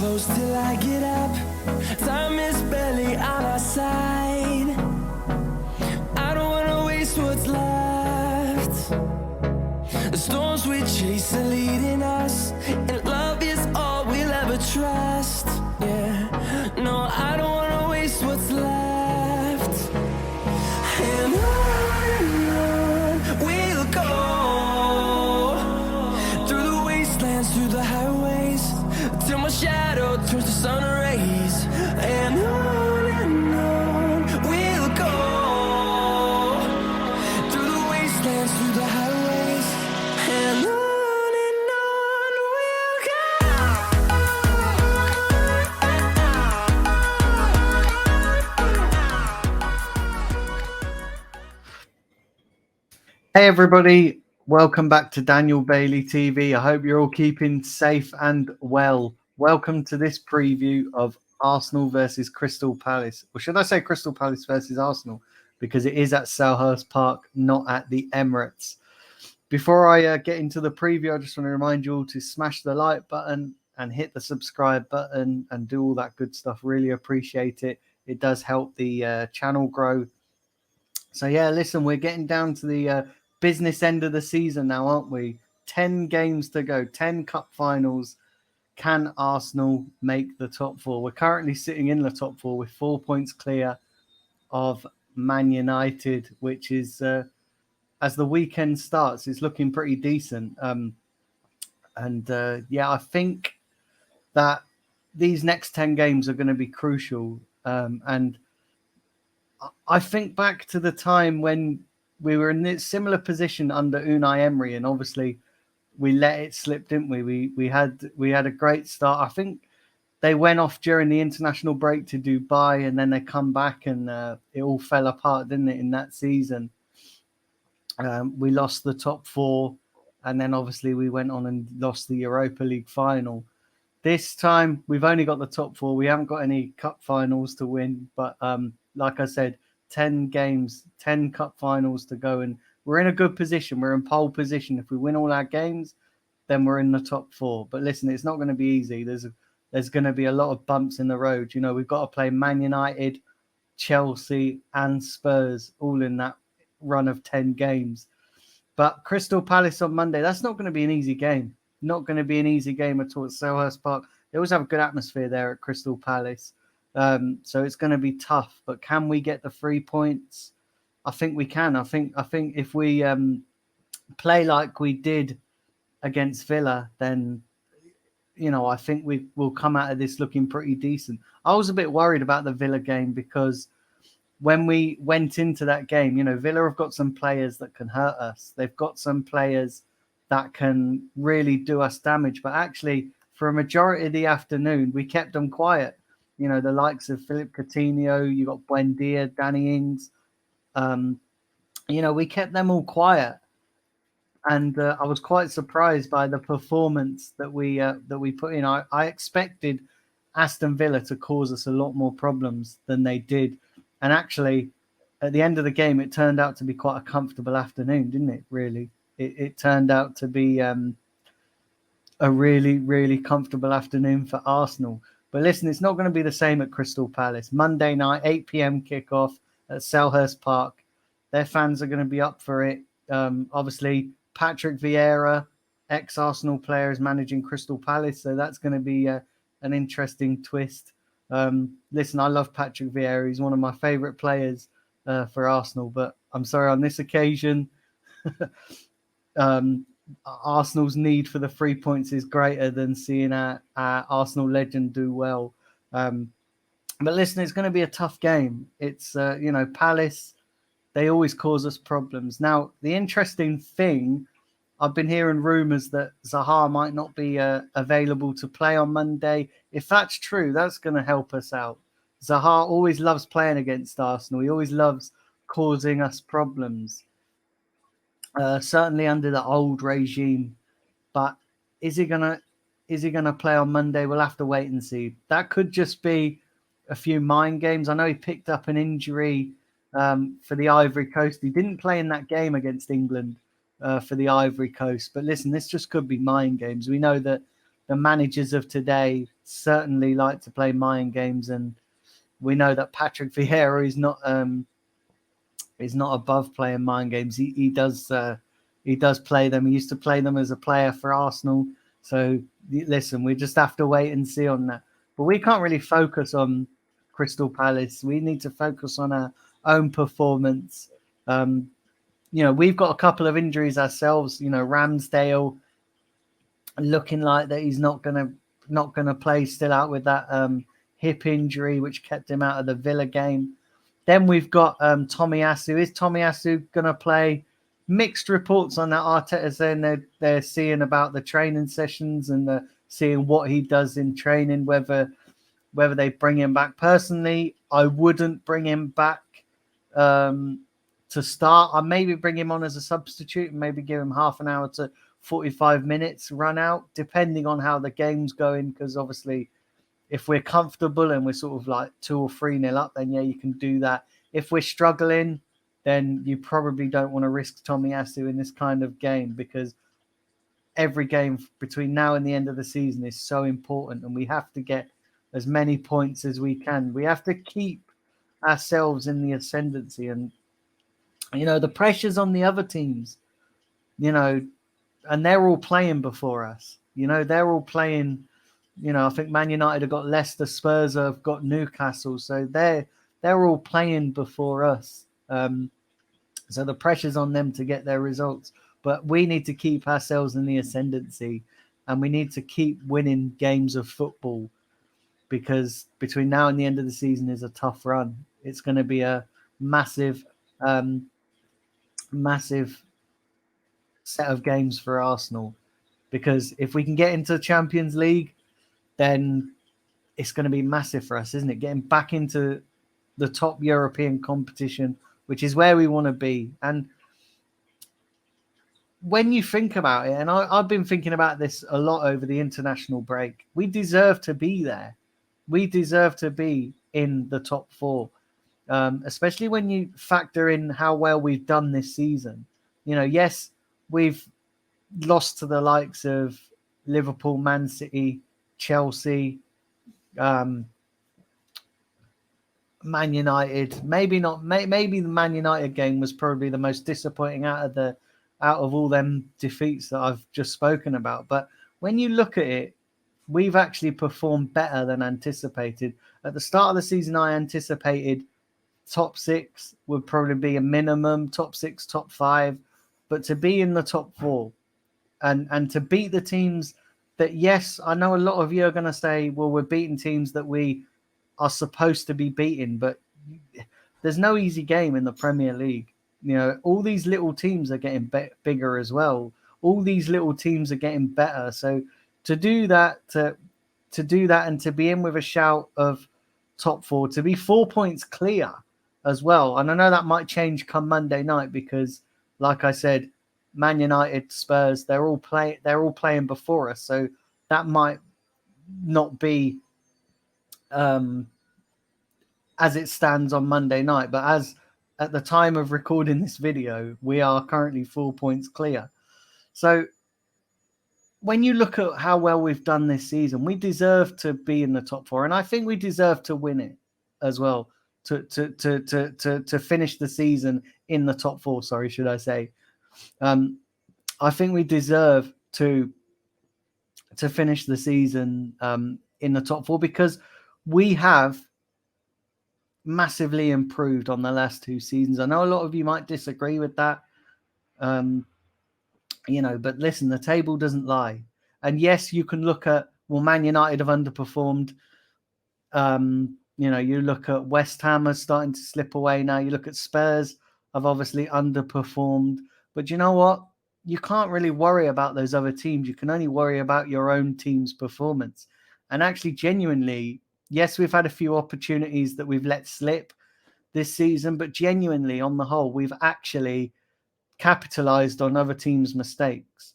close till I get up. Time is barely on our side. I don't wanna waste what's left. The storms we chase are leading us, and love is all we'll ever trust. Yeah, no, I don't wanna waste what's left. And on we'll go, through the wastelands, through the highways, till my shadow turns to sun rays. And on we'll go, through the wastelands, through the highways, and on we'll go. Hey everybody, welcome back to Daniel Bailey TV. I hope you're all keeping safe and well. Welcome to this preview of Arsenal versus Crystal Palace. Or should I say Crystal Palace versus Arsenal? Because it is at Selhurst Park, not at the Emirates. Before I get into the preview, I just want to remind you all to smash the like button and hit the subscribe button and do all that good stuff. Really appreciate it. It does help the channel grow. So yeah, listen, we're getting down to the business end of the season now, aren't we? 10 games to go, 10 cup finals. Can Arsenal make the top four? We're currently sitting in the top four with 4 points clear of Man United, which is, as the weekend starts, is looking pretty decent. Yeah, I think that these next 10 games are going to be crucial. And I think back to the time when we were in this similar position under Unai Emery, and obviously we let it slip, didn't we? We had a great start. I think they went off during the international break to Dubai, and then they come back, and it all fell apart, didn't it? In that season, we lost the top four, and then obviously we went on and lost the Europa League final. This time we've only got the top four. We haven't got any cup finals to win, but like I said, 10 games, 10 cup finals to go, and we're in a good position. We're in pole position. If we win all our games, then we're in the top four. But listen, it's not going to be easy. There's going to be a lot of bumps in the road. You know, we've got to play Man United, Chelsea, and Spurs all in that run of 10 games. But Crystal Palace on Monday, that's not going to be an easy game. Not going to be an easy game at all at Selhurst Park. They always have a good atmosphere there at Crystal Palace. So it's going to be tough. But can we get the 3 points? I think we can. I think if we play like we did against Villa, then, you know, I think we will come out of this looking pretty decent. I was a bit worried about the Villa game because when we went into that game, you know, Villa have got some players that can hurt us. They've got some players that can really do us damage. But actually, for a majority of the afternoon, we kept them quiet. You know, the likes of Philip Coutinho, you got Buendia, Danny Ings. You know, we kept them all quiet. And I was quite surprised by the performance that we put in. I expected Aston Villa to cause us a lot more problems than they did. And actually, at the end of the game, it turned out to be quite a comfortable afternoon, didn't it, really? It turned out to be a really, really comfortable afternoon for Arsenal. But listen, it's not going to be the same at Crystal Palace. Monday night, 8 p.m. kickoff at Selhurst Park. Their fans are going to be up for it. Obviously, Patrick Vieira, ex-Arsenal player, is managing Crystal Palace. So that's going to be an interesting twist. Listen, I love Patrick Vieira. He's one of my favourite players for Arsenal. But I'm sorry, on this occasion, Arsenal's need for the 3 points is greater than seeing our Arsenal legend do well. But listen, it's going to be a tough game. It's, you know, Palace, they always cause us problems. Now, the interesting thing, I've been hearing rumours that Zaha might not be available to play on Monday. If that's true, that's going to help us out. Zaha always loves playing against Arsenal. He always loves causing us problems. Certainly under the old regime, but is he gonna play on Monday? We'll have to wait and see. That could just be a few mind games. I know he picked up an injury for the Ivory Coast. He didn't play in that game against England for the Ivory Coast. But listen, this just could be mind games. We know that the managers of today certainly like to play mind games, and we know that Patrick Vieira is not above playing mind games. He does play them. He used to play them as a player for Arsenal. So listen, we just have to wait and see on that. But we can't really focus on Crystal Palace. We need to focus on our own performance. We've got a couple of injuries ourselves. Ramsdale looking like that he's not gonna play, still out with that hip injury, which kept him out of the Villa game. Then we've got Tomiyasu. Is Tomiyasu gonna play? Mixed reports on that. Arteta saying they're seeing about the training sessions and seeing what he does in training, whether they bring him back. Personally, I wouldn't bring him back to start. I'd maybe bring him on as a substitute and maybe give him half an hour to 45 minutes run out, depending on how the game's going, because obviously if we're comfortable and we're sort of like 2 or 3-0 up, then yeah, you can do that. If we're struggling, then you probably don't want to risk Tomiyasu in this kind of game, because every game between now and the end of the season is so important, and we have to get as many points as we can. We have to keep ourselves in the ascendancy, and the pressures on the other teams, and they're all playing before us. They're all playing. I think Man United have got Leicester, Spurs have got Newcastle, so they're all playing before us. So the pressure's on them to get their results, but we need to keep ourselves in the ascendancy, and we need to keep winning games of football, because between now and the end of the season is a tough run. It's going to be a massive set of games for Arsenal, because if we can get into the Champions League, then it's going to be massive for us, isn't it? Getting back into the top European competition, which is where we want to be. And when you think about it, and I've been thinking about this a lot over the international break, we deserve to be there. We deserve to be in the top 4, especially when you factor in how well we've done this season. Yes, we've lost to the likes of Liverpool, Man City, Chelsea, Man United. Maybe not. Maybe the Man United game was probably the most disappointing out of all them defeats that I've just spoken about. But when you look at it, we've actually performed better than anticipated. At the start of the season, I anticipated top 6 would probably be a minimum, top 6, top 5, but to be in the top 4 and to beat the teams that, yes, I know a lot of you are going to say, well, we're beating teams that we are supposed to be beating, but there's no easy game in the Premier League. All these little teams are getting bigger as well. All these little teams are getting better. So to do that, and to be in with a shout of top 4, to be 4 points clear as well. And I know that might change come Monday night, because, like I said, Man United, Spurs, they're all playing before us. So that might not be as it stands on Monday night, but as at the time of recording this video, we are currently 4 points clear. So when you look at how well we've done this season, we deserve to be in the top 4, and I think we deserve to win it as well, to finish the season in the top 4. Sorry, should I say? I think we deserve to finish the season in the top 4, because we have massively improved on the last 2 seasons. I know a lot of you might disagree with that, but listen, the table doesn't lie. And yes, you can look at, well, Man United have underperformed. You look at West Ham are starting to slip away now. You look at Spurs have obviously underperformed. But you know what? You can't really worry about those other teams. You can only worry about your own team's performance. And actually, genuinely, yes, we've had a few opportunities that we've let slip this season, but genuinely, on the whole, we've actually capitalized on other teams' mistakes.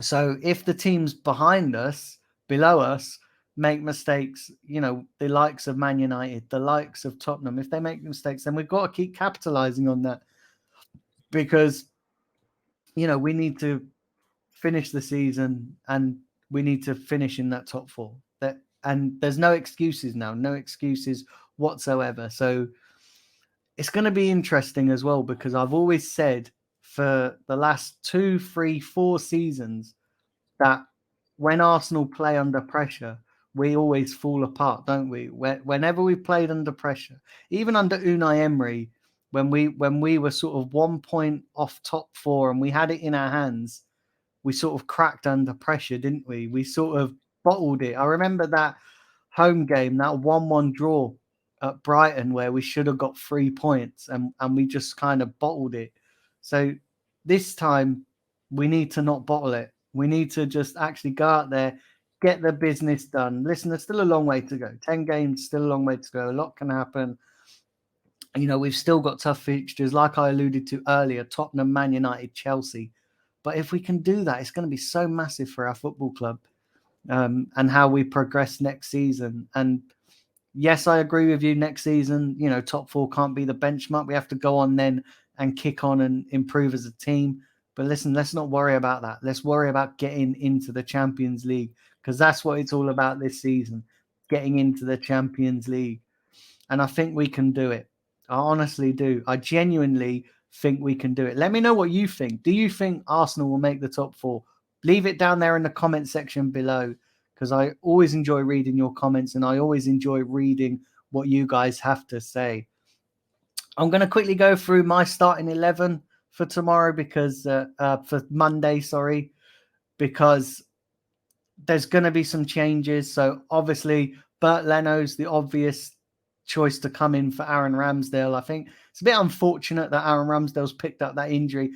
So if the teams behind us, below us, make mistakes, the likes of Man United, the likes of Tottenham, if they make mistakes, then we've got to keep capitalizing on that, because we need to finish the season and we need to finish in that top 4. And there's no excuses now, no excuses whatsoever. So it's going to be interesting as well, because I've always said for the last 2, 3, 4 seasons that when Arsenal play under pressure, we always fall apart, don't we? Whenever we played under pressure, even under Unai Emery, when we were sort of 1 point off top 4 and we had it in our hands, we sort of cracked under pressure, didn't we? We sort of bottled it. I remember that home game, that 1-1 draw at Brighton, where we should have got 3 points and we just kind of bottled it. So this time we need to not bottle it. We need to just actually go out there, get the business done. Listen, there's still a long way to go. 10 games, still a long way to go. A lot can happen. We've still got tough fixtures, like I alluded to earlier, Tottenham, Man United, Chelsea. But if we can do that, it's going to be so massive for our football club and how we progress next season. And yes, I agree with you. Next season, top 4 can't be the benchmark. We have to go on then and kick on and improve as a team. But listen, let's not worry about that. Let's worry about getting into the Champions League, because that's what it's all about this season, getting into the Champions League. And I think we can do it. I honestly do. I genuinely think we can do it. Let me know what you think. Do you think Arsenal will make the top 4? Leave it down there in the comment section below, because I always enjoy reading your comments and I always enjoy reading what you guys have to say. I'm going to quickly go through my starting 11 for tomorrow, because for Monday, because there's going to be some changes. So obviously Bert Leno's the obvious choice to come in for Aaron Ramsdale. I think it's a bit unfortunate that Aaron Ramsdale's picked up that injury.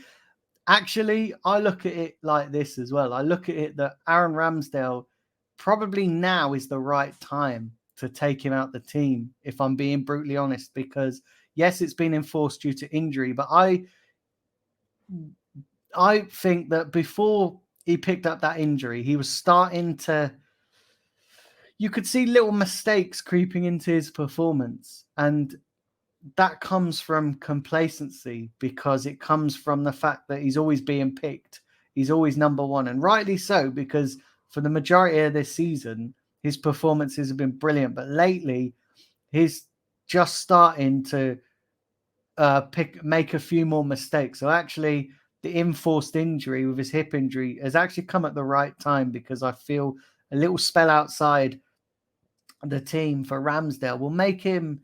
Actually, I look at it like this as well. I look at it that Aaron Ramsdale, probably now is the right time to take him out the team, if I'm being brutally honest, because yes, it's been enforced due to injury, but I think that before he picked up that injury, he was starting to, you could see little mistakes creeping into his performance. And that comes from complacency, because it comes from the fact that he's always being picked. He's always number 1, and rightly so, because for the majority of this season, his performances have been brilliant. But lately, he's just starting to make a few more mistakes. So actually, the enforced injury with his hip injury has actually come at the right time, because I feel a little spell outside the team for Ramsdale will make him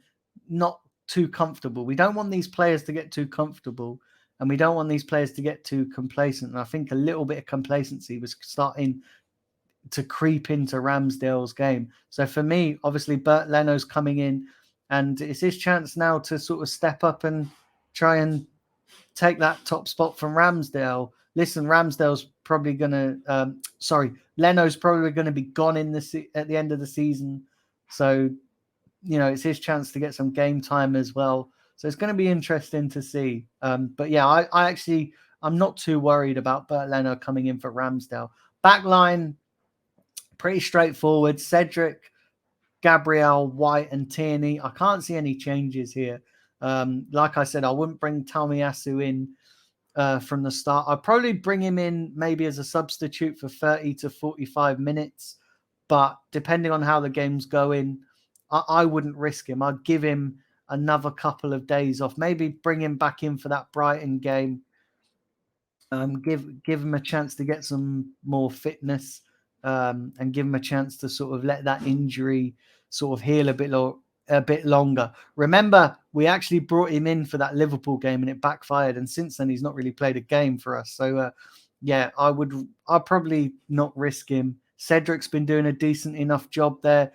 not too comfortable. We don't want these players to get too comfortable, and we don't want these players to get too complacent. And I think a little bit of complacency was starting to creep into Ramsdale's game. So for me, obviously Bert Leno's coming in, and it's his chance now to sort of step up and try and take that top spot from Ramsdale. Listen, Ramsdale's probably going to, Leno's probably going to be gone at the end of the season. So, it's his chance to get some game time as well. So it's going to be interesting to see. But yeah, I'm not too worried about Bert Leno coming in for Ramsdale. Backline, pretty straightforward. Cedric, Gabriel, White, and Tierney. I can't see any changes here. Like I said, I wouldn't bring Tomiyasu in from the start. I'd probably bring him in maybe as a substitute for 30 to 45 minutes. But depending on how the game's going, I wouldn't risk him. I'd give him another couple of days off. Maybe bring him back in for that Brighton game. Give him a chance to get some more fitness, and give him a chance to sort of let that injury sort of heal a bit longer. Remember, we actually brought him in for that Liverpool game and it backfired. And since then, he's not really played a game for us. So, yeah, I'd probably not risk him. Cedric's been doing a decent enough job there.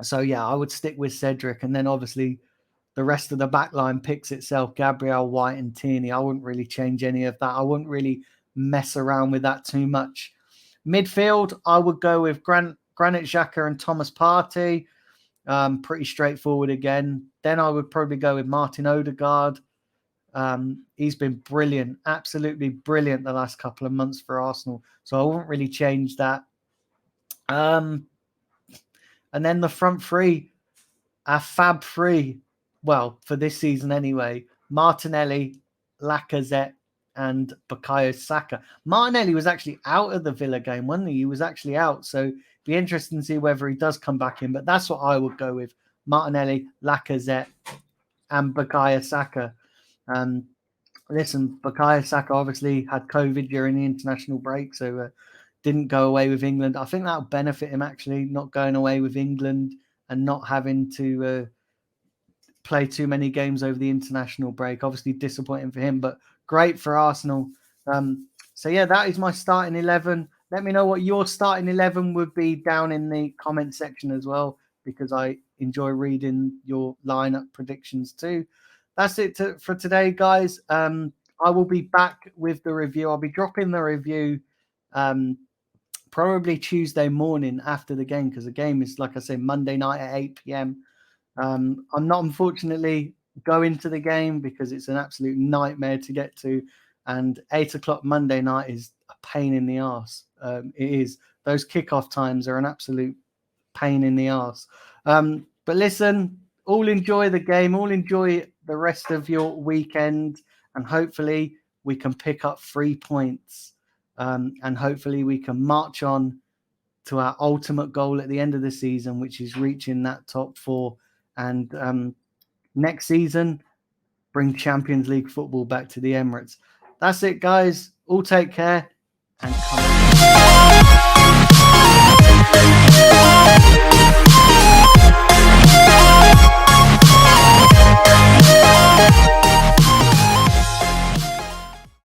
So, yeah, I would stick with Cedric. And then, obviously, the rest of the back line picks itself. Gabriel, White, and Tierney. I wouldn't really change any of that. I wouldn't really mess around with that too much. Midfield, I would go with Granit Xhaka and Thomas Partey. Pretty straightforward again. Then I would probably go with Martin Odegaard. He's been brilliant, absolutely brilliant the last couple of months for Arsenal. So I wouldn't really change that. And then the front three, our Fab Three, well, for this season anyway, Martinelli, Lacazette, and Bukayo Saka. Martinelli was actually out of the Villa game, wasn't he? He was actually out. So be interesting to see whether he does come back in. But that's what I would go with. Martinelli, Lacazette, and Bukayo Saka. Listen, Bukayo Saka obviously had COVID during the international break, so didn't go away with England. I think that'll benefit him, actually, not going away with England and not having to play too many games over the international break. Obviously disappointing for him, but great for Arsenal. So yeah, that is my starting 11. Let me know what your starting 11 would be down in the comment section as well, because I enjoy reading your lineup predictions too. That's it for today, guys. I will be back with the review. I'll be dropping the review probably Tuesday morning after the game, because the game is, like I said, Monday night at 8 p.m. I'm not, unfortunately, going to the game because it's an absolute nightmare to get to, and 8 o'clock Monday night is a pain in the arse. It is. Those kickoff times are an absolute pain in the arse. But listen, all enjoy the game, all enjoy the rest of your weekend, and hopefully we can pick up 3 points, and hopefully we can march on to our ultimate goal at the end of the season, which is reaching that top 4. And next season, bring Champions League football back to the Emirates. That's it, guys. All take care and come on.